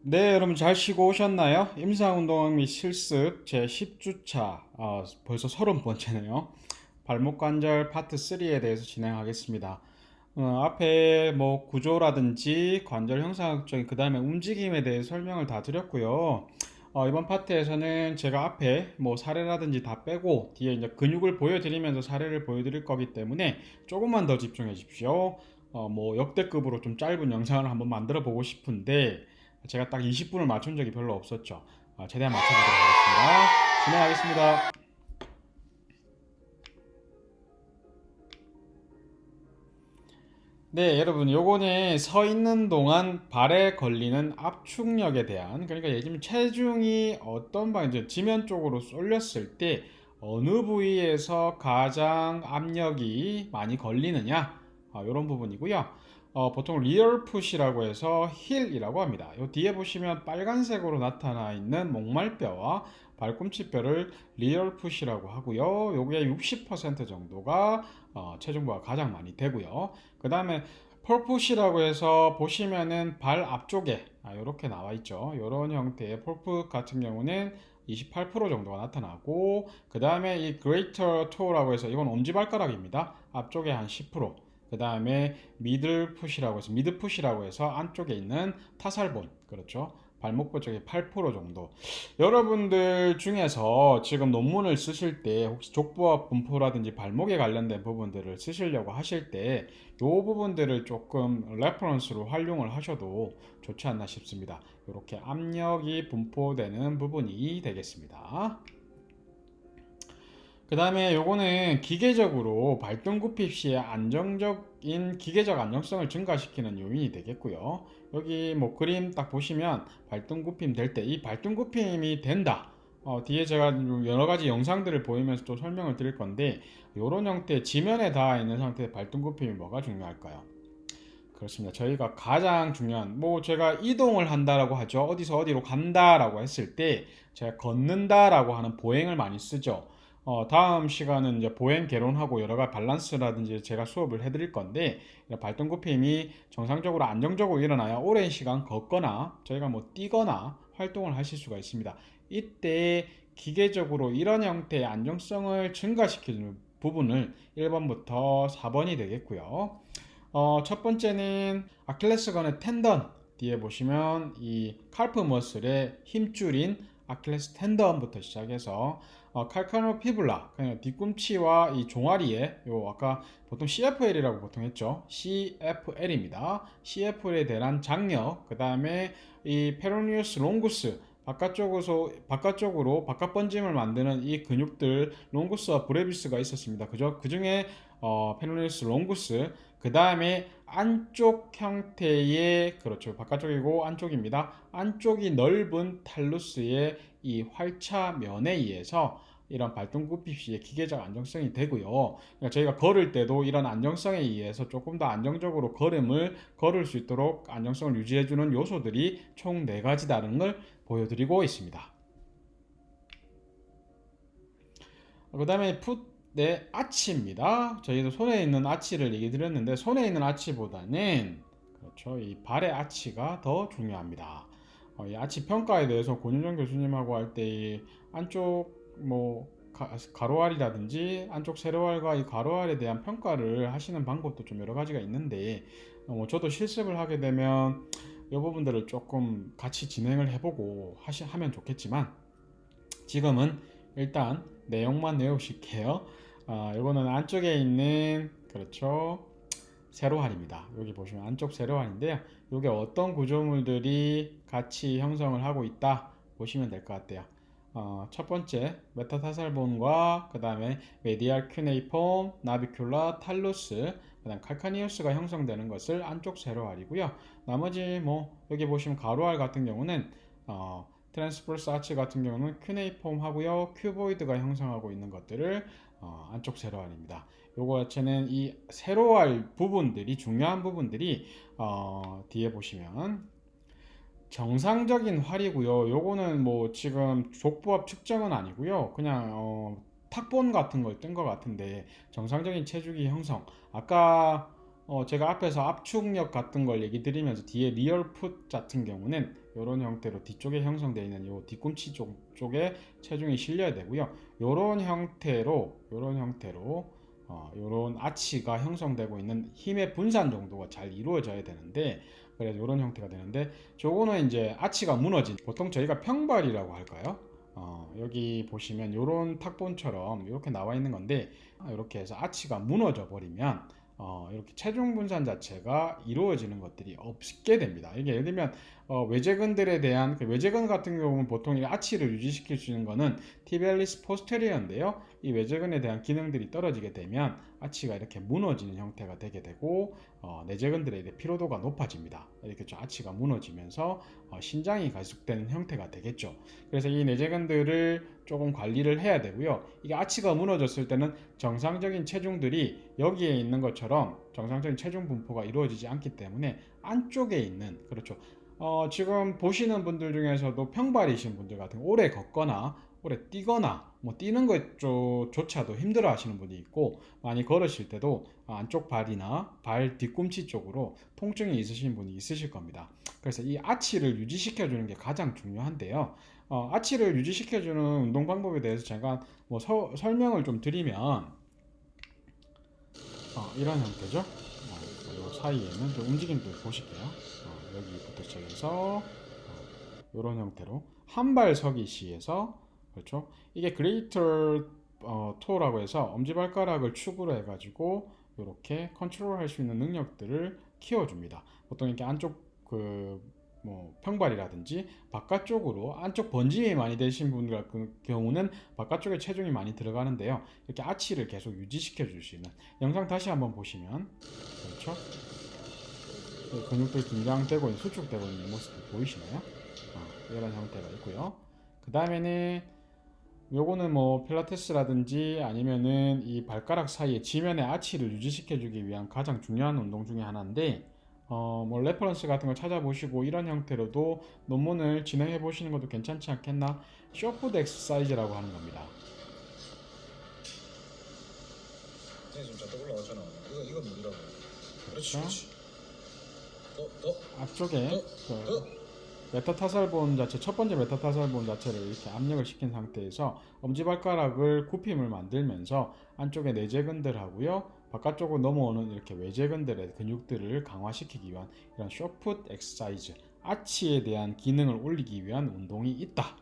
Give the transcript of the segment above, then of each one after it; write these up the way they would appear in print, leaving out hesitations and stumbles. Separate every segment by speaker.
Speaker 1: 네, 여러분 잘 쉬고 오셨나요? 임상운동 및 실습 제 10주차, 벌써 30번째네요. 발목 관절 파트 3에 대해서 진행하겠습니다. 앞에 뭐 구조라든지 관절 형상학적인 그 다음에 움직임에 대해 설명을 다 드렸고요. 이번 파트에서는 제가 앞에 뭐 사례라든지 다 빼고 뒤에 이제 근육을 보여드리면서 사례를 보여드릴 거기 때문에 조금만 더 집중해 주십시오. 뭐 역대급으로 좀 짧은 영상을 한번 만들어 보고 싶은데 제가 딱 20분을 맞춘 적이 별로 없었죠. 최대한 맞춰보도록 하겠습니다. 진행하겠습니다. 네, 여러분, 요거는 서 있는 동안 발에 걸리는 압축력에 대한, 그러니까 예를 체중이 어떤 이제 지면 쪽으로 쏠렸을 때 어느 부위에서 가장 압력이 많이 걸리느냐, 이런 부분이고요. 보통 리얼 푸시라고 해서 힐이라고 합니다. 요 뒤에 보시면 빨간색으로 나타나 있는 목말뼈와 발꿈치뼈를 리얼 푸시라고 하고요. 요게 60% 정도가 체중부가 가장 많이 되고요. 그 다음에 폴풋이라고 해서 보시면은 발 앞쪽에 이렇게 나와 있죠. 이런 형태의 폴풋 같은 경우는 28% 정도가 나타나고, 그 다음에 이 그레이터 토라고 해서 이건 엄지발가락입니다. 앞쪽에 한 10%. 그 다음에 미드풋이라고 해서 안쪽에 있는 타살본, 그렇죠. 발목부 쪽에 8% 정도. 여러분들 중에서 지금 논문을 쓰실 때 혹시 족부와 분포라든지 발목에 관련된 부분들을 쓰시려고 하실 때 이 부분들을 조금 레퍼런스로 활용을 하셔도 좋지 않나 싶습니다. 이렇게 압력이 분포되는 부분이 되겠습니다. 그 다음에 요거는 기계적으로 발등굽힙 시에 안정적인 기계적 안정성을 증가시키는 요인이 되겠고요. 여기 뭐 그림 딱 보시면 발등굽힘 될 때 이 발등굽힘이 된다. 뒤에 제가 여러 가지 영상들을 보이면서 또 설명을 드릴 건데, 요런 형태 지면에 닿아 있는 상태의 발등굽힘이 뭐가 중요할까요? 그렇습니다. 저희가 가장 중요한, 뭐 제가 이동을 한다라고 하죠. 어디서 어디로 간다라고 했을 때 제가 걷는다라고 하는 보행을 많이 쓰죠. 다음 시간은 이제 보행 개론하고 여러 가지 밸런스라든지 제가 수업을 해드릴 건데, 발등굽힘이 정상적으로 안정적으로 일어나야 오랜 시간 걷거나 저희가 뭐 뛰거나 활동을 하실 수가 있습니다. 이때 기계적으로 이런 형태의 안정성을 증가시키는 부분을 1번부터 4번이 되겠고요. 첫 번째는 아킬레스건의 텐던, 뒤에 보시면 이 칼프 머슬의 힘줄인 아킬레스 텐던부터 시작해서 칼카노 피블라, 그냥 뒤꿈치와 이 종아리에 요 아까 보통 CFL이라고 보통 했죠. CFL입니다. CFL에 대한 장력, 그 다음에 이 페로니우스 롱구스, 바깥쪽으로 바깥 번짐을 만드는 이 근육들 롱구스와 브레비스가 있었습니다. 그죠? 그 중에 페로니우스 롱구스, 그 다음에 안쪽 형태의, 그렇죠, 바깥쪽이고 안쪽입니다. 안쪽이 넓은 탈루스의 이 활차면에 의해서 이런 발등굽힙 시의 기계적 안정성이 되고요. 그러니까 저희가 걸을 때도 이런 안정성에 의해서 조금 더 안정적으로 걸음을 걸을 수 있도록 안정성을 유지해주는 요소들이 총 4가지다는 걸 보여드리고 있습니다. 그 다음에 풋의 아치입니다. 저희도 손에 있는 아치를 얘기 드렸는데, 손에 있는 아치보다는, 그렇죠, 이 발의 아치가 더 중요합니다. 이 아치 평가에 대해서 권윤정 교수님하고 할 때 안쪽 뭐 가로알이라든지 안쪽 세로알과 이 가로알에 대한 평가를 하시는 방법도 좀 여러 가지가 있는데, 뭐 저도 실습을 하게 되면 이 부분들을 조금 같이 진행을 해보고 하면 좋겠지만, 지금은 일단 내용만 외우실게요. 이거는 안쪽에 있는, 그렇죠, 세로알입니다. 여기 보시면 안쪽 세로알인데요. 이게 어떤 구조물들이 같이 형성을 하고 있다 보시면 될 것 같아요. 첫 번째 메타타살본과 그 다음에 메디알 큐네이폼, 나비큘라, 탈루스, 그 다음 칼카니우스가 형성되는 것을 안쪽 세로알이고요. 나머지 뭐 여기 보시면 가로알 같은 경우는 트랜스퍼스 아치 같은 경우는 큐네이폼 하고요, 큐보이드가 형성하고 있는 것들을 안쪽 세로알입니다. 요거 자체는 이 세로알 부분들이 중요한 부분들이 뒤에 보시면 정상적인 활이고요. 요거는 뭐 지금 족부합 측정은 아니고요. 그냥 탁본 같은 걸 뜬 것 같은데, 정상적인 체중이 형성. 아까 제가 앞에서 압축력 같은 걸 얘기 드리면서 뒤에 리얼 풋 같은 경우는 이런 형태로 뒤쪽에 형성되어 있는 요 뒤꿈치 쪽에 체중이 실려야 되고요. 요런 아치가 형성되고 있는 힘의 분산 정도가 잘 이루어져야 되는데, 그래서 이런 형태가 되는데, 저거는 이제 아치가 무너진, 보통 저희가 평발이라고 할까요? 여기 보시면 요런 탁본처럼 이렇게 나와 있는 건데, 이렇게 해서 아치가 무너져 버리면 이렇게 체중 분산 자체가 이루어지는 것들이 없게 됩니다. 이게 예를 들면 외제근들에 대한 외제근 같은 경우는 보통 이 아치를 유지시킬 수 있는 거는 티비알리스 포스테리어인데요. 이 외제근에 대한 기능들이 떨어지게 되면 아치가 이렇게 무너지는 형태가 되게 되고 내제근들에 대해 피로도가 높아집니다. 이렇게 아치가 무너지면서 신장이 가속되는 형태가 되겠죠. 그래서 이 내제근들을 조금 관리를 해야 되고요. 이게 아치가 무너졌을 때는 정상적인 체중들이 여기에 있는 것처럼 정상적인 체중 분포가 이루어지지 않기 때문에 안쪽에 있는, 그렇죠. 지금 보시는 분들 중에서도 평발이신 분들 같은 오래 걷거나 오래 뛰거나 뭐 뛰는 것조차도 힘들어 하시는 분이 있고, 많이 걸으실 때도 안쪽 발이나 발 뒤꿈치 쪽으로 통증이 있으신 분이 있으실 겁니다. 그래서 이 아치를 유지시켜 주는 게 가장 중요한데요. 아치를 유지시켜 주는 운동 방법에 대해서 제가 뭐 설명을 좀 드리면 이런 형태죠. 이 사이에는 좀 움직임도 보실게요. 여기부터 시작해서 이런 형태로 한 발 서기 시에서, 그렇죠. 이게 그레이터 토라고 해서 엄지발가락을 축으로 해가지고 이렇게 컨트롤할 수 있는 능력들을 키워줍니다. 보통 이렇게 안쪽 뭐 평발이라든지 바깥쪽으로 안쪽 번짐이 많이 되신 분들 같은 경우는 바깥쪽에 체중이 많이 들어가는데요. 이렇게 아치를 계속 유지시켜 줄 수 있는, 영상 다시 한번 보시면, 그렇죠. 근육들 긴장되고 있는, 수축되고 있는 모습이 보이시나요? 이런 형태가 있고요. 그 다음에는 요거는 뭐 필라테스라든지 아니면은 이 발가락 사이에 지면의 아치를 유지시켜 주기 위한 가장 중요한 운동 중에 하나인데, 뭐 레퍼런스 같은 거 찾아보시고 이런 형태로도 논문을 진행해 보시는 것도 괜찮지 않겠나? 쇼푸드 엑서사이즈라고 하는 겁니다.
Speaker 2: 네, 지금 잠깐 올라왔잖아. 이거 무리라고. 그렇지,
Speaker 1: 그렇죠?
Speaker 2: 그렇지.
Speaker 1: 앞쪽에
Speaker 2: 더.
Speaker 1: 메타타살본 자체, 첫 번째 메타타살본 자체를 이렇게 압력을 시킨 상태에서 엄지발가락을 굽힘을 만들면서 안쪽에 내재근들하고요, 바깥쪽으로 넘어오는 이렇게 외재근들의 근육들을 강화시키기 위한 이런 쇼풋 엑서사이즈, 아치에 대한 기능을 올리기 위한 운동이 있다.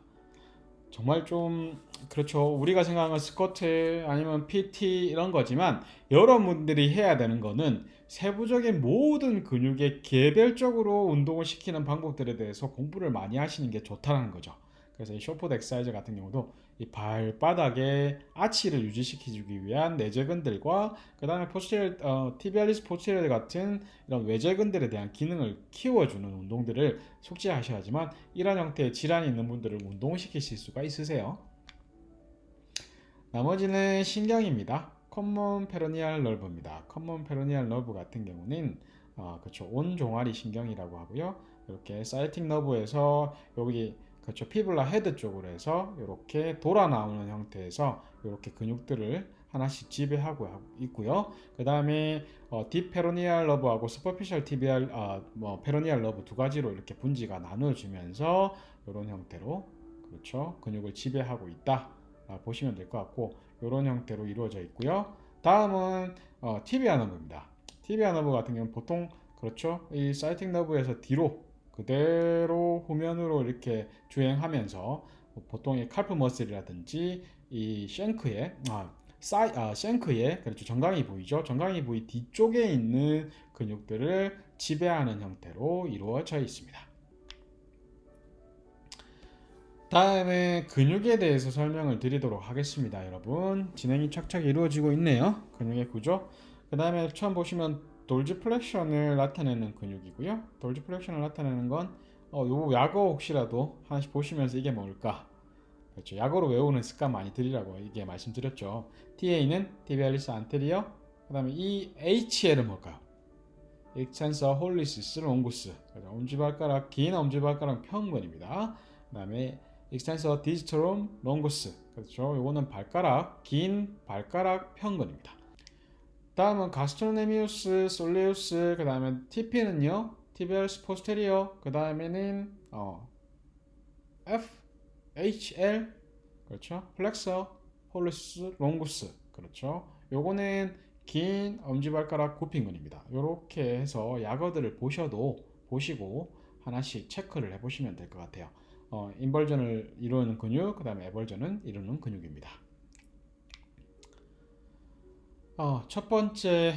Speaker 1: 정말 좀 그렇죠. 우리가 생각하는 스쿼트 아니면 PT 이런 거지만 여러분들이 해야 되는 거는 세부적인 모든 근육의 개별적으로 운동을 시키는 방법들에 대해서 공부를 많이 하시는 게 좋다는 거죠. 그래서 이 쇼포드 엑사이즈 같은 경우도 이 발바닥의 아치를 유지시키기 위한 내재근들과 그 다음에 티비알리스 포스테리어 같은 이런 외재근들에 대한 기능을 키워주는 운동들을 숙지하셔야지만 이런 형태의 질환이 있는 분들을 운동시키실 수가 있으세요. 나머지는 신경입니다. 커먼 페로니얼 너브입니다. 커먼 페로니얼 너브 같은 경우는 그렇죠, 온 종아리 신경이라고 하고요. 이렇게 사이틱 너브에서 여기, 그렇죠, 피블라 헤드 쪽으로 해서 이렇게 돌아 나오는 형태에서 이렇게 근육들을 하나씩 지배하고 있고요. 그 다음에 딥 페로니얼 너브하고 스퍼피셜 티비알 페로니얼 너브 두 가지로 이렇게 분지가 나눠지면서 이런 형태로, 그렇죠, 근육을 지배하고 있다 보시면 될 것 같고, 이런 형태로 이루어져 있고요. 다음은 티비아 너브입니다. 티비아 너브 같은 경우는 보통, 그렇죠, 이 사이틱 너브에서 뒤로 그대로 후면으로 이렇게 주행하면서 보통 이 칼프 머슬이라든지 이 쉔크에, 그렇죠, 정강이 부위죠. 정강이 부위 뒤쪽에 있는 근육들을 지배하는 형태로 이루어져 있습니다. 다음에 근육에 대해서 설명을 드리도록 하겠습니다. 여러분, 진행이 착착 이루어지고 있네요. 근육의 구조. 그 다음에 처음 보시면 돌지 플렉션을 나타내는 근육이고요. 돌지 플렉션을 나타내는 건 요 약어 혹시라도 하나씩 보시면서 이게 뭘까? 그렇죠. 약어로 외우는 습관 많이 들이라고 이게 말씀드렸죠. TA는 티비알리스 안테리어. 그 다음에 이 HL은 뭘까요? 익스텐서 홀리시스 롱구스. 엄지발가락, 긴 엄지발가락 평근입니다. 그 다음에 익스텐서 디지트롬 롱구스. 그렇죠. 요거는 발가락, 긴 발가락 평근입니다. 다음은 가스트로네미우스, 솔레우스, 그 다음에 TP는요, 티비얼스 포스테리어, 그 다음에는 F, HL, 그렇죠. 플렉서, 홀루스, 롱구스, 그렇죠. 요거는 긴 엄지발가락 굽힌근입니다. 요렇게 해서 약어들을 보시고 하나씩 체크를 해보시면 될 것 같아요. 인벌전을 이루는 근육, 그 다음에 에벌전은 이루는 근육입니다. 첫 번째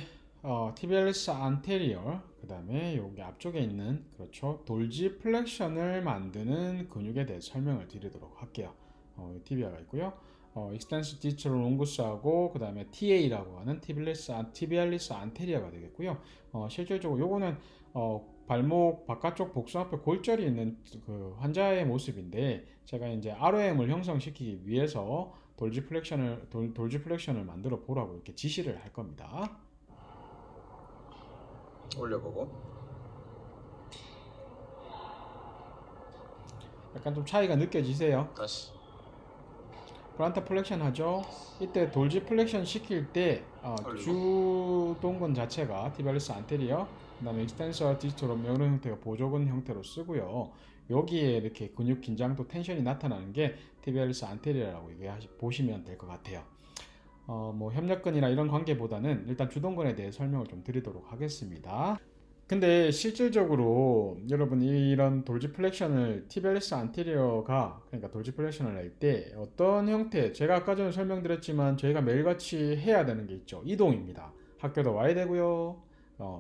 Speaker 1: 티비얼리스 안테리어, 그 다음에 여기 앞쪽에 있는 그렇죠 돌지 플렉션을 만드는 근육에 대해 설명을 드리도록 할게요. 티비아가 있고요. 익스텐스 디스트로 롱구스하고 그 다음에 TA라고 하는 티비알리스 안테리어가 되겠고요. 실질적으로 요거는 발목 바깥쪽 복숭 앞에 골절이 있는 그 환자의 모습인데, 제가 이제 ROM을 형성시키기 위해서 돌지 플렉션을 만들어 보라고 이렇게 지시를 할 겁니다.
Speaker 2: 올려보고.
Speaker 1: 약간 좀 차이가 느껴지세요?
Speaker 2: 다시.
Speaker 1: 플란타 플렉션 하죠. 이때 돌지 플렉션 시킬 때 주동근 자체가 티비알리스 안테리어, 그 다음에 익스텐서 디스토롬 이런 형태가 보조근 형태로 쓰고요. 여기에 이렇게 근육 긴장도 텐션이 나타나는 게 티비알리스 안테리어라고 보시면 될 것 같아요. 뭐 협력근이나 이런 관계보다는 일단 주동근에 대해 설명을 좀 드리도록 하겠습니다. 근데 실질적으로 여러분 이런 돌지 플렉션을 티비알리스 안테리어가, 그러니까 돌지 플렉션을 낼 때 어떤 형태, 제가 아까 전에 설명드렸지만 저희가 매일같이 해야 되는 게 있죠. 이동입니다. 학교도 와야 되고요.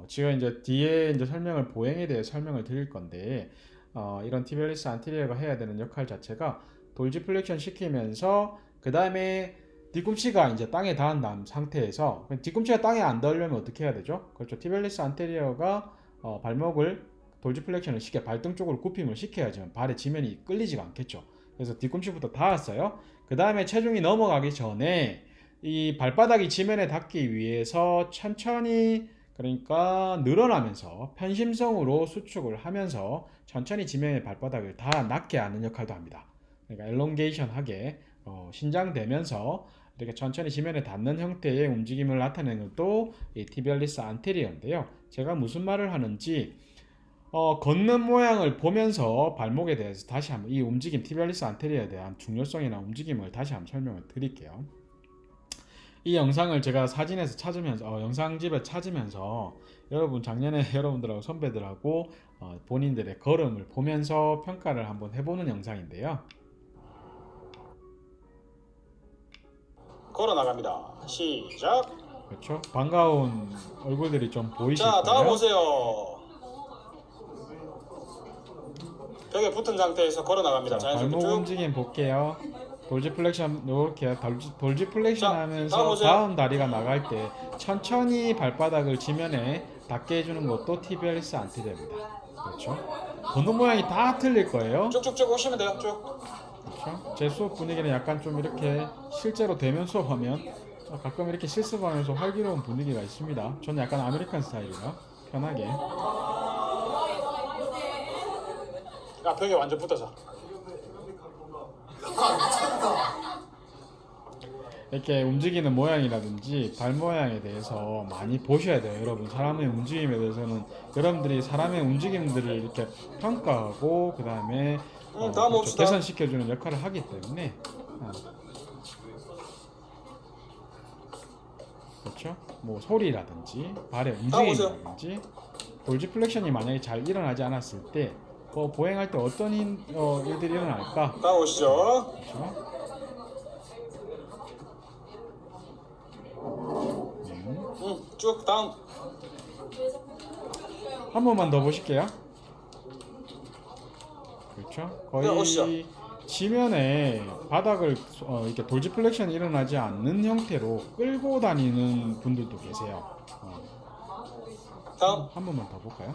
Speaker 1: 제가 이제 뒤에 이제 보행에 대해 설명을 드릴 건데, 이런 티비알리스 안테리어가 해야 되는 역할 자체가 돌지 플렉션 시키면서 그 다음에 뒤꿈치가 이제 땅에 닿은 다음 상태에서, 뒤꿈치가 땅에 안 닿으려면 어떻게 해야 되죠? 그렇죠. 티비알리스 안테리어가 발목을 돌지 플렉션을 시켜 발등 쪽으로 굽힘을 시켜야지만 발의 지면이 끌리지가 않겠죠. 그래서 뒤꿈치부터 닿았어요. 그 다음에 체중이 넘어가기 전에 이 발바닥이 지면에 닿기 위해서 천천히, 그러니까 늘어나면서 편심성으로 수축을 하면서 천천히 지면의 발바닥을 다 낮게 하는 역할도 합니다. 그러니까 엘롱게이션 하게 신장되면서 이렇게 천천히 지면에 닿는 형태의 움직임을 나타내는 것도 이 티비알리스 안테리어인데요. 제가 무슨 말을 하는지 걷는 모양을 보면서 발목에 대해서 다시 한번 이 움직임, 티비알리스 안테리어에 대한 중요성이나 움직임을 다시 한번 설명을 드릴게요. 이 영상을 제가 사진에서 찾으면서 영상집에 찾으면서 작년에 여러분들하고 선배들하고 본인들의 걸음을 보면서 평가를 한번 해보는 영상인데요.
Speaker 2: 걸어 나갑니다. 시작.
Speaker 1: 그렇죠. 반가운 얼굴들이 좀 보이실
Speaker 2: 자, 다음
Speaker 1: 거예요.
Speaker 2: 오세요. 벽에 붙은 상태에서 걸어 나갑니다.
Speaker 1: 자,
Speaker 2: 자연스럽게
Speaker 1: 발목
Speaker 2: 쭉.
Speaker 1: 움직임 볼게요. 돌지 플렉션 이렇게 돌지 플렉션
Speaker 2: 자,
Speaker 1: 하면서
Speaker 2: 다음 오세요.
Speaker 1: 다음 다리가 나갈 때 천천히 발바닥을 지면에 닿게 해주는 것도 티비알리스 안테리어입니다. 그렇죠. 걷는 모양이 다 틀릴 거예요.
Speaker 2: 쭉쭉쭉 오시면 돼요. 쭉.
Speaker 1: 그렇죠. 제 수업 분위기는 약간 좀 이렇게 실제로 대면 수업하면 가끔 이렇게 실습하면서 활기로운 분위기가 있습니다. 저는 약간 아메리칸 스타일이라 편하게.
Speaker 2: 야, 벽에 완전 붙어서.
Speaker 1: 이렇게 움직이는 모양이라든지 발 모양에 대해서 많이 보셔야 돼요. 여러분, 사람의 움직임에 대해서는 여러분들이 사람의 움직임들을 이렇게 평가하고 그 다음에
Speaker 2: 다음
Speaker 1: 그렇죠,
Speaker 2: 봅시다.
Speaker 1: 개선시켜주는 역할을 하기 때문에 그렇죠. 뭐 소리라든지 발의 움직임이라든지 돌지 플렉션이 만약에 잘 일어나지 않았을 때 보행할 때 어떤 일들이 일어날까?
Speaker 2: 다음 오시죠.
Speaker 1: 그렇죠.
Speaker 2: 쭉 다음.
Speaker 1: 한 번만 더 보실게요. 그렇죠.
Speaker 2: 네, 오시죠.
Speaker 1: 거의 지면에 바닥을 이렇게 돌지 플렉션이 일어나지 않는 형태로 끌고 다니는 분들도 계세요.
Speaker 2: 다음.
Speaker 1: 한 번만 더 볼까요?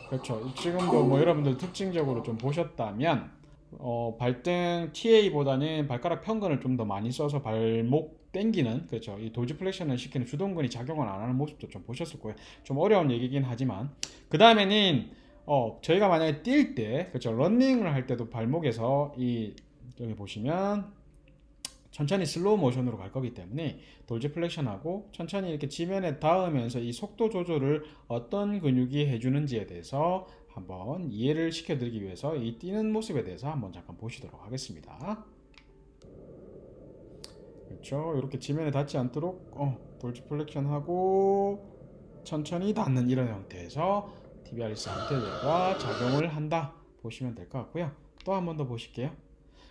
Speaker 1: 그렇죠. 지금도 뭐 여러분들 특징적으로 좀 보셨다면 발등 TA보다는 발가락 편근을 좀 더 많이 써서 발목 당기는, 그렇죠, 이 돌지 플렉션을 시키는 주동근이 작용을 안 하는 모습도 좀 보셨을 거예요. 좀 어려운 얘기긴 하지만 그 다음에는 저희가 만약에 뛸 때, 그렇죠, 러닝을 할 때도 발목에서 이 여기 보시면 천천히 슬로우 모션으로 갈 거기 때문에 돌지 플렉션하고 천천히 이렇게 지면에 닿으면서 이 속도 조절을 어떤 근육이 해주는지에 대해서 한번 이해를 시켜드리기 위해서 이 뛰는 모습에 대해서 한번 잠깐 보시도록 하겠습니다. 그렇죠. 이렇게 지면에 닿지 않도록 돌지 플렉션하고 천천히 닿는 이런 형태에서 TBRS 안테리어가 작용을 한다 보시면 될 것 같고요. 또 한 번 더 보실게요.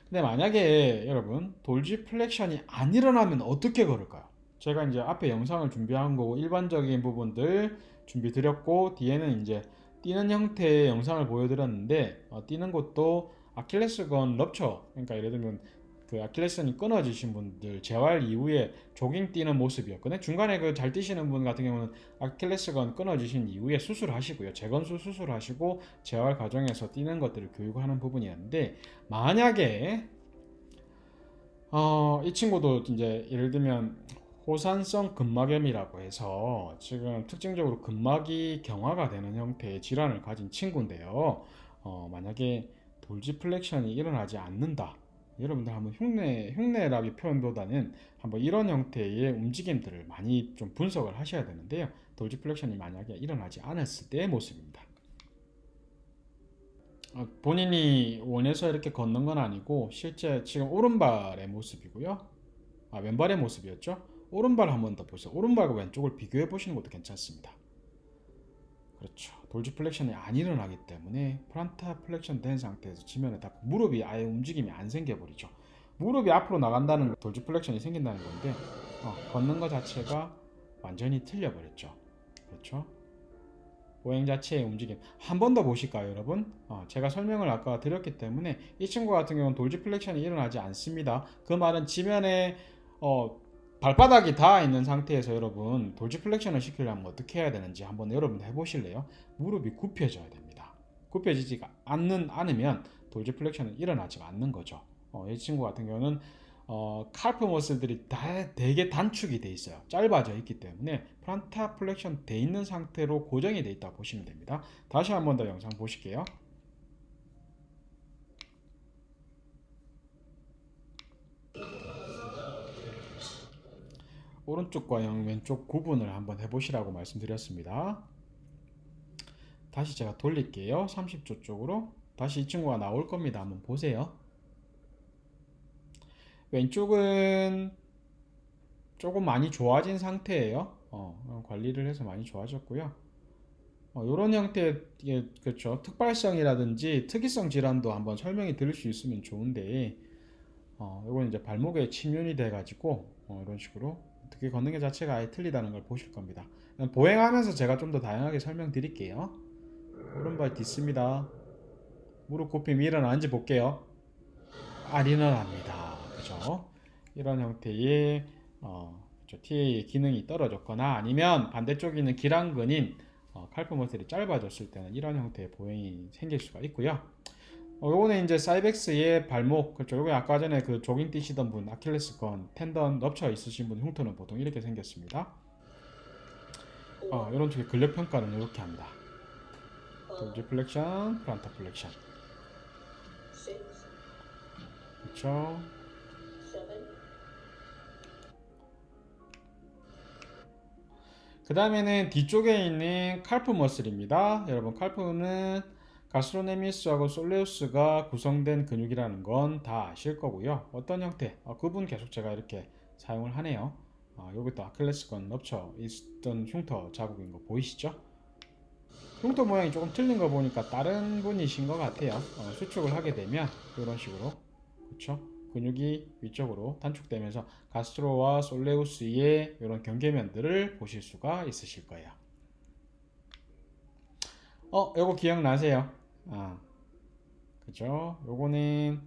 Speaker 1: 근데 만약에 여러분 돌지 플렉션이 안 일어나면 어떻게 걸을까요? 제가 이제 앞에 영상을 준비한 거고 일반적인 부분들 준비 드렸고 뒤에는 이제 뛰는 형태의 영상을 보여드렸는데 뛰는 것도 아킬레스건 럽처, 그러니까 예를 들면 그 아킬레스건이 끊어지신 분들 재활 이후에 조깅 뛰는 모습이었거든요. 중간에 그 잘 뛰시는 분 같은 경우는 아킬레스건 끊어지신 이후에 수술하시고요. 재건수 수술하시고 재활 과정에서 뛰는 것들을 교육하는 부분이었는데 만약에 이 친구도 이제 예를 들면 호산성 근막염이라고 해서 지금 특징적으로 근막이 경화가 되는 형태의 질환을 가진 친구인데요. 만약에 돌지 플렉션이 일어나지 않는다. 여러분들 한번 흉내라기 표현보다는 한번 이런 형태의 움직임들을 많이 좀 분석을 하셔야 되는데요. 돌지 플렉션이 만약에 일어나지 않았을 때의 모습입니다. 본인이 원해서 이렇게 걷는 건 아니고 실제 지금 오른발의 모습이고요. 왼발의 모습이었죠. 오른발 한번 더 보세요. 오른발과 왼쪽을 비교해 보시는 것도 괜찮습니다. 그렇죠. 돌지 플렉션이 안 일어나기 때문에 프란타 플렉션 된 상태에서 지면에 닿고 무릎이 아예 움직임이 안 생겨버리죠. 무릎이 앞으로 나간다는 건 돌지 플렉션이 생긴다는 건데 걷는 것 자체가 완전히 틀려버렸죠. 그렇죠. 보행 자체의 움직임 한 번 더 보실까요, 여러분? 제가 설명을 아까 드렸기 때문에 이 친구 같은 경우는 돌지 플렉션이 일어나지 않습니다. 그 말은 지면에 발바닥이 닿아 있는 상태에서 여러분 돌지 플렉션을 시키려면 어떻게 해야 되는지 한번 여러분 해보실래요? 무릎이 굽혀져야 됩니다. 굽혀지지가 않으면 돌지 플렉션은 일어나지 않는 거죠. 이 친구 같은 경우는 칼프 머슬들이 되게 단축이 돼 있어요. 짧아져 있기 때문에 프란타 플렉션 돼 있는 상태로 고정이 돼 있다고 보시면 됩니다. 다시 한 번 더 영상 보실게요. 오른쪽과 왼쪽 구분을 한번 해보시라고 말씀드렸습니다. 다시 제가 돌릴게요. 30초 쪽으로. 다시 이 친구가 나올 겁니다. 한번 보세요. 왼쪽은 조금 많이 좋아진 상태예요. 관리를 해서 많이 좋아졌고요. 이런 형태의 그렇죠. 특발성이라든지 특이성 질환도 한번 설명이 드릴 수 있으면 좋은데 이건 이제 발목에 침륜이 돼가지고 이런 식으로 어떻게 걷는 게 자체가 아예 틀리다는 걸 보실 겁니다. 보행하면서 제가 좀 더 다양하게 설명드릴게요. 오른발 딛습니다. 무릎 굽힘 일어나는지 볼게요. 안 일어납니다. 그죠? 이런 형태의 TA의 기능이 떨어졌거나 아니면 반대쪽에 있는 기랑근인 칼프 머슬이 짧아졌을 때는 이런 형태의 보행이 생길 수가 있고요. 요거는 이제 사이벡스의 발목, 그렇죠. 요거 아까 전에 그 조깅 뛰시던 분, 아킬레스건, 텐던 넙쳐 있으신 분 흉터는 보통 이렇게 생겼습니다. 이런 쪽의 근력 평가는 이렇게 합니다. 돌지 플렉션, 프란타 플렉션. 그렇죠. 그 다음에는 뒤쪽에 있는 칼프 머슬입니다. 여러분 칼프는 가스트로네미스하고 솔레우스가 구성된 근육이라는 건 다 아실 거고요. 어떤 형태? 그분 계속 제가 이렇게 사용을 하네요. 여기도 아킬레스건 넙쳐 있던 흉터 자국인 거 보이시죠? 흉터 모양이 조금 틀린 거 보니까 다른 분이신 것 같아요. 수축을 하게 되면 이런 식으로, 그렇죠? 근육이 위쪽으로 단축되면서 가스트로와 솔레우스의 이런 경계면들을 보실 수가 있으실 거예요. 요거 기억나세요? 그죠? 요거는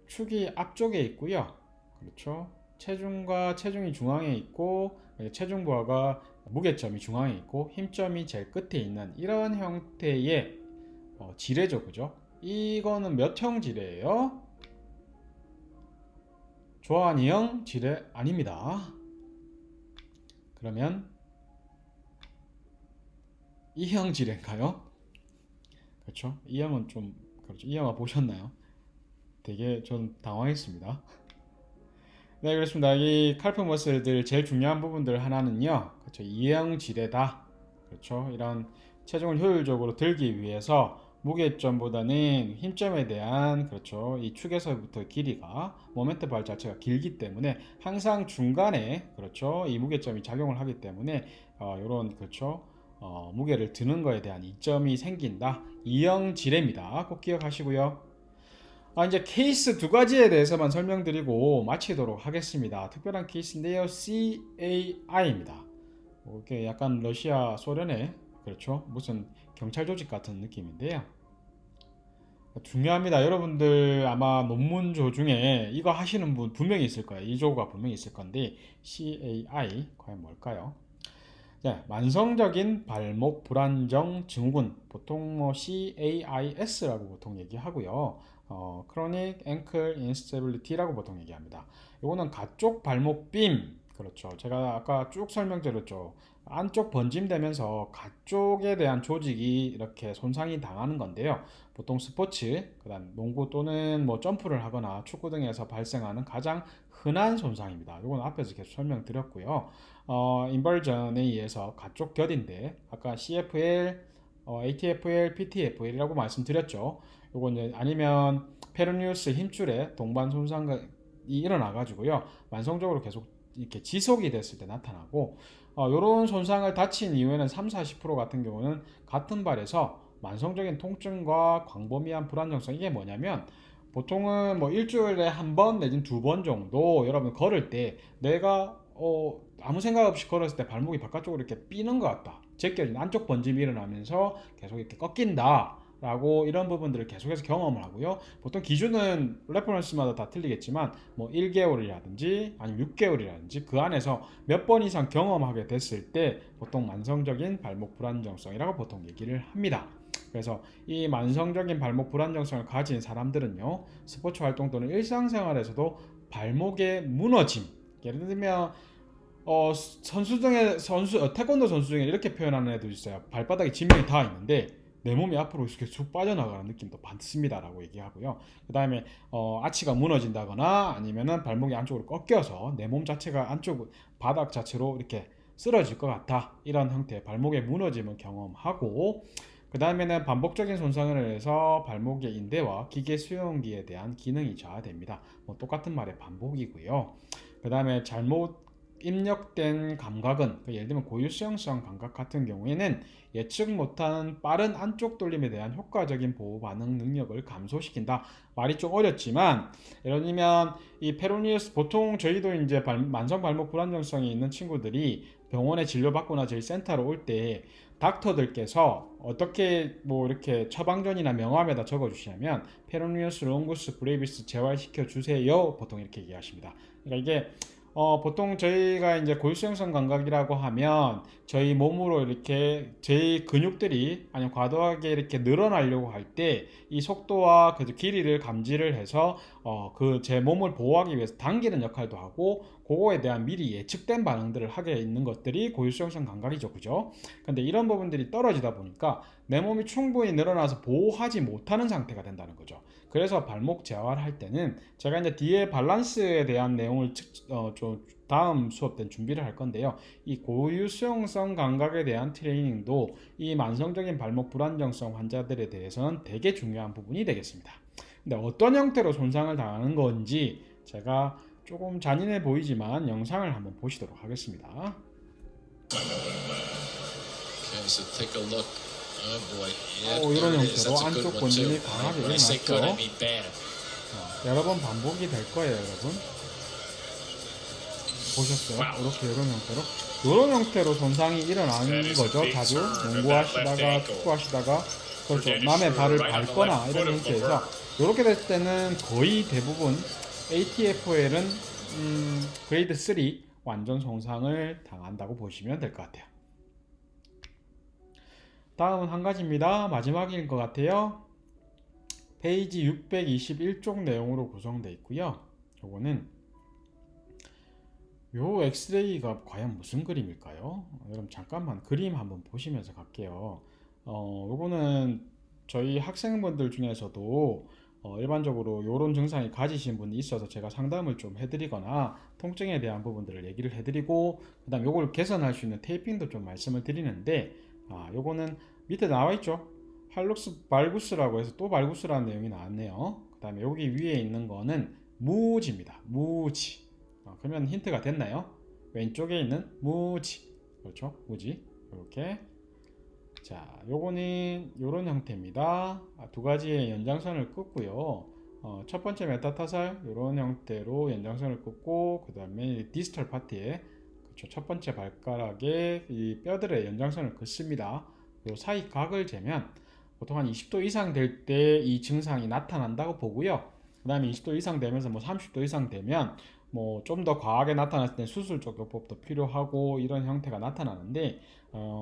Speaker 1: 축이 앞쪽에 있고요. 그렇죠? 체중과 체중이 중앙에 있고 체중 부하가 무게점이 중앙에 있고 힘점이 제일 끝에 있는 이런 형태의 지뢰죠. 그죠? 이거는 몇 형 지뢰예요? 조한이형 지뢰 아닙니다. 그러면 이형 지뢰인가요? 그렇죠? 이형은 좀 그렇죠. 이형아 보셨나요? 되게 좀 당황했습니다. 네, 그렇습니다. 이 칼프 머슬들 제일 중요한 부분들 하나는요, 그렇죠, 이형지뢰다. 그렇죠. 이런 체중을 효율적으로 들기 위해서 무게점보다는 힘점에 대한, 그렇죠, 이 축에서부터 길이가 모멘트 발 자체가 길기 때문에 항상 중간에, 그렇죠, 이 무게점이 작용을 하기 때문에 이런, 그렇죠, 무게를 드는 거에 대한 이점이 생긴다. 이형지뢰입니다. 꼭 기억하시고요. 이제 케이스 두 가지에 대해서만 설명드리고 마치도록 하겠습니다. 특별한 케이스인데요. CAI입니다. 이게 약간 러시아 소련의, 그렇죠, 무슨 경찰 조직 같은 느낌인데요. 중요합니다. 여러분들 아마 논문조 중에 이거 하시는 분 분명히 있을 거예요. 이 조가 분명히 있을 건데 CAI 과연 뭘까요? 네, 만성적인 발목 불안정 증후군, 보통 뭐 CAIS라고 보통 얘기하고요. Chronic Ankle Instability라고 보통 얘기합니다. 이거는 가쪽 발목 빔, 그렇죠. 제가 아까 쭉 설명드렸죠. 안쪽 번짐되면서 가쪽에 대한 조직이 이렇게 손상이 당하는 건데요. 보통 스포츠, 그다음 농구 또는 뭐 점프를 하거나 축구 등에서 발생하는 가장 흔한 손상입니다. 이건 앞에서 계속 설명드렸고요. 인버전에 의해서 가쪽 결인데 아까 CFL, ATFL, PTFL이라고 말씀드렸죠. 요거 이제 아니면 페르니우스 힘줄에 동반 손상이 일어나 가지고요. 만성적으로 계속 이렇게 지속이 됐을 때 나타나고 요런 손상을 다친 이후에는 3, 40% 같은 경우는 같은 발에서 만성적인 통증과 광범위한 불안정성, 이게 뭐냐면 보통은 뭐 일주일에 한 번 내지는 두 번 정도 여러분 걸을 때 내가 아무 생각 없이 걸었을 때 발목이 바깥쪽으로 이렇게 삐는 것 같다, 제껴진 안쪽 번짐이 일어나면서 계속 이렇게 꺾인다 라고, 이런 부분들을 계속해서 경험을 하고요. 보통 기준은 레퍼런스마다 다 틀리겠지만 뭐 1개월이라든지 아니면 6개월이라든지 그 안에서 몇 번 이상 경험하게 됐을 때 보통 만성적인 발목 불안정성이라고 보통 얘기를 합니다. 그래서 이 만성적인 발목 불안정성을 가진 사람들은요, 스포츠 활동 또는 일상생활에서도 발목의 무너짐, 예를 들면 선수 중에 태권도 선수 중에 이렇게 표현하는 애도 있어요. 발바닥에 지면이 닿아 있는데 내 몸이 앞으로 이렇게 쑥 빠져나가는 느낌도 받습니다라고 얘기하고요. 그 다음에 아치가 무너진다거나 아니면은 발목이 안쪽으로 꺾여서 내 몸 자체가 안쪽 바닥 자체로 이렇게 쓰러질 것 같아, 이런 형태의 발목의 무너짐을 경험하고, 그 다음에는 반복적인 손상을 해서 발목의 인대와 기계 수용기에 대한 기능이 저하됩니다. 뭐 똑같은 말의 반복이고요. 그 다음에 잘못 입력된 감각은, 예를 들면 고유수용성 감각 같은 경우에는 예측 못한 빠른 안쪽 돌림에 대한 효과적인 보호 반응 능력을 감소시킨다. 말이 좀 어렵지만 예를 들면 이 페로니우스, 보통 저희도 이제 만성 발목 불안정성이 있는 친구들이 병원에 진료받거나 저희 센터로 올 때 닥터들께서 어떻게 뭐 이렇게 처방전이나 명함에다 적어주시냐면 페로니우스 롱구스 브레이비스 재활시켜 주세요, 보통 이렇게 얘기하십니다. 그러니까 이게 보통 저희가 이제 골수형성 감각이라고 하면 저희 몸으로 이렇게 저희 근육들이 아니면 과도하게 이렇게 늘어나려고 할 때 이 속도와 그 길이를 감지를 해서 그 제 몸을 보호하기 위해서 당기는 역할도 하고, 그거에 대한 미리 예측된 반응들을 하게 있는 것들이 고유수용성 감각이죠, 그죠? 근데 이런 부분들이 떨어지다 보니까 내 몸이 충분히 늘어나서 보호하지 못하는 상태가 된다는 거죠. 그래서 발목 재활을 할 때는 제가 이제 뒤에 밸런스에 대한 내용을 좀 다음 수업 때 준비를 할 건데요. 이 고유 수용성 감각에 대한 트레이닝도 이 만성적인 발목 불안정성 환자들에 대해서는 되게 중요한 부분이 되겠습니다. 근데 어떤 형태로 손상을 당하는 건지 제가 조금 잔인해 보이지만 영상을 한번 보시도록 하겠습니다.
Speaker 3: Okay, so take a look. Oh boy. Yeah,
Speaker 1: 이런
Speaker 3: there it is.
Speaker 1: 형태로
Speaker 3: That's a good
Speaker 1: 안쪽
Speaker 3: one
Speaker 1: 번짐이
Speaker 3: too.
Speaker 1: 강하게
Speaker 3: When I say good, I
Speaker 1: 일어났죠.
Speaker 3: mean bad.
Speaker 1: 여러 번 반복이 될 거예요, 여러분. 보셨어요? 이렇게 이런 형태로, 이런 형태로 손상이 일어나는 거죠. 자주 농구하시다가 축구하시다가, 그렇죠, 남의 발을 밟거나 이런 형태에서 이렇게 됐을 때는 거의 대부분 ATFL은 그레이드 3 완전 손상을 당한다고 보시면 될 것 같아요. 다음은 한 가지입니다. 마지막일 것 같아요. 페이지 621쪽 내용으로 구성되어 있고요. 요거는 요 엑스레이가 과연 무슨 그림일까요? 여러분 잠깐만 그림 한번 보시면서 갈게요. 요거는 저희 학생분들 중에서도 일반적으로 이런 증상이 가지신 분이 있어서 제가 상담을 좀 해드리거나 통증에 대한 부분들을 얘기를 해드리고 그다음 요걸 개선할 수 있는 테이핑도 좀 말씀을 드리는데 요거는 밑에 나와 있죠. 할룩스 발구스라고 해서 또 발구스라는 내용이 나왔네요. 그 다음에 여기 위에 있는 거는 무지입니다. 무지. 그러면 힌트가 됐나요? 왼쪽에 있는 무지. 그렇죠? 무지. 이렇게. 자, 요거는 요런 형태입니다. 두 가지의 연장선을 긋고요. 첫 번째 메타타살 요런 형태로 연장선을 긋고 그 다음에 디스털 파트에 그렇죠. 첫 번째 발가락에 이 뼈들의 연장선을 긋습니다. 요 사이 각을 재면 보통 한 20도 이상 될 때 이 증상이 나타난다고 보고요. 그 다음에 20도 이상 되면서 뭐 30도 이상 되면 뭐 좀 더 과하게 나타났을 때 수술적 요법도 필요하고 이런 형태가 나타나는데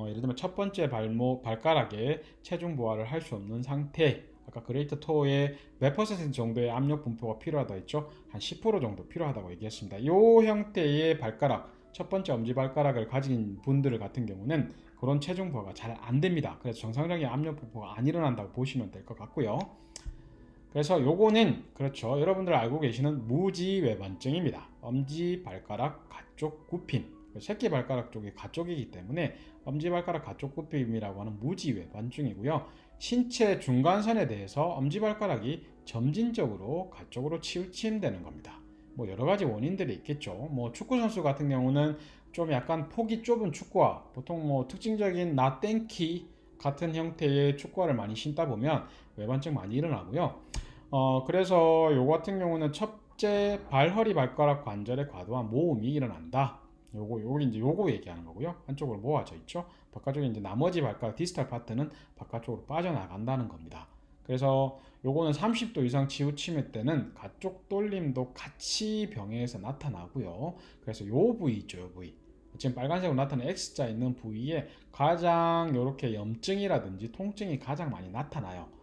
Speaker 1: 예를 들면 첫 번째 발가락에 체중 부하를 할 수 없는 상태 아까 그레이트 토어에 몇 퍼센트 정도의 압력 분포가 필요하다 했죠? 한 10% 정도 필요하다고 얘기했습니다. 이 형태의 발가락 첫 번째 엄지발가락을 가진 분들 같은 경우는 그런 체중 부하가 잘 안 됩니다. 그래서 정상적인 압력 분포가 안 일어난다고 보시면 될 것 같고요. 그래서 요거는 그렇죠. 여러분들 알고 계시는 무지외반증입니다. 엄지발가락 가쪽 굽힘. 새끼 발가락 쪽이 가쪽이기 때문에 엄지발가락 가쪽 굽힘이라고 하는 무지외반증이고요. 신체 중간선에 대해서 엄지발가락이 점진적으로 가쪽으로 치우침되는 겁니다. 뭐 여러 가지 원인들이 있겠죠. 뭐 축구 선수 같은 경우는 좀 약간 폭이 좁은 축구화, 보통 뭐 특징적인 나땡키 같은 형태의 축구화를 많이 신다 보면 외반증 많이 일어나고요. 그래서 요 같은 경우는 첫째 발허리 발가락 관절에 과도한 모음이 일어난다. 요거 얘기하는 거고요. 한쪽으로 모아져 있죠. 바깥쪽에 이제 나머지 발가락 디스탈 파트는 바깥쪽으로 빠져나간다는 겁니다. 그래서 요거는 30도 이상 치우침일 때는 가쪽 돌림도 같이 병에서 나타나고요. 그래서 요 부위 있죠, 요 부위. 지금 빨간색으로 나타난 X자 있는 부위에 가장 이렇게 염증이라든지 통증이 가장 많이 나타나요.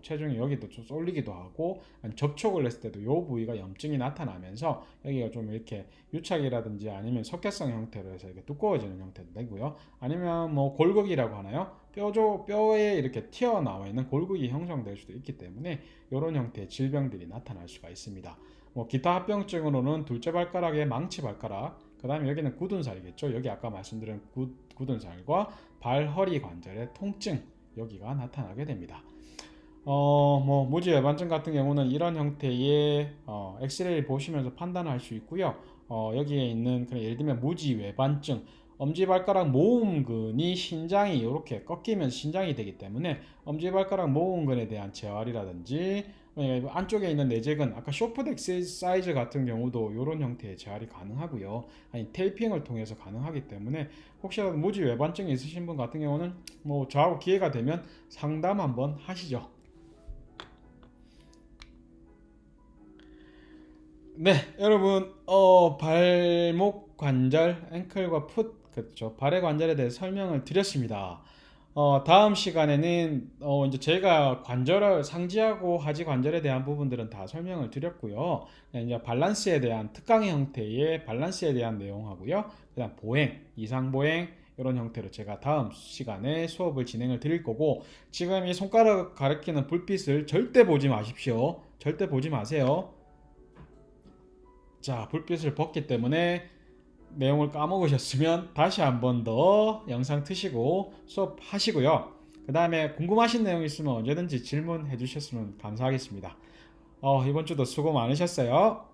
Speaker 1: 체중이 여기도 좀 쏠리기도 하고 접촉을 했을 때도 이 부위가 염증이 나타나면서 여기가 좀 이렇게 유착이라든지 아니면 석회성 형태로 해서 이렇게 두꺼워지는 형태도 되고요. 아니면 뭐 골극이라고 하나요? 뼈에 이렇게 튀어나와 있는 골극이 형성될 수도 있기 때문에 이런 형태의 질병들이 나타날 수가 있습니다. 뭐 기타 합병증으로는 둘째 발가락의 망치 발가락, 그 다음에 여기는 굳은살이겠죠. 여기 아까 말씀드린 굳은살과 발허리 관절의 통증 여기가 나타나게 됩니다. 뭐 무지외반증 같은 경우는 이런 형태의 엑스레이를 보시면서 판단할 수 있고요. 여기에 있는 그냥 예를 들면 무지외반증 엄지발가락 모음근이 신장이 이렇게 꺾이면 신장이 되기 때문에 엄지발가락 모음근에 대한 재활이라든지 안쪽에 있는 내재근 아까 쇼프덱 사이즈 같은 경우도 이런 형태의 재활이 가능하고요. 아니 테이핑을 통해서 가능하기 때문에 혹시라도 무지외반증이 있으신 분 같은 경우는 뭐 저하고 기회가 되면 상담 한번 하시죠. 네, 여러분, 발목 관절, 앵클과 풋, 그렇죠. 발의 관절에 대해 설명을 드렸습니다. 다음 시간에는, 이제 제가 관절을 상지하고 하지 관절에 대한 부분들은 다 설명을 드렸고요. 이제 밸런스에 대한 특강의 형태의 밸런스에 대한 내용하고요. 그다음 보행, 이상보행, 이런 형태로 제가 다음 시간에 수업을 진행을 드릴 거고, 지금 이 손가락 가리키는 불빛을 절대 보지 마십시오. 절대 보지 마세요. 자, 불빛을 벗기 때문에 내용을 까먹으셨으면 다시 한 번 더 영상 트시고 수업 하시고요. 그 다음에 궁금하신 내용 있으면 언제든지 질문해 주셨으면 감사하겠습니다. 이번 주도 수고 많으셨어요.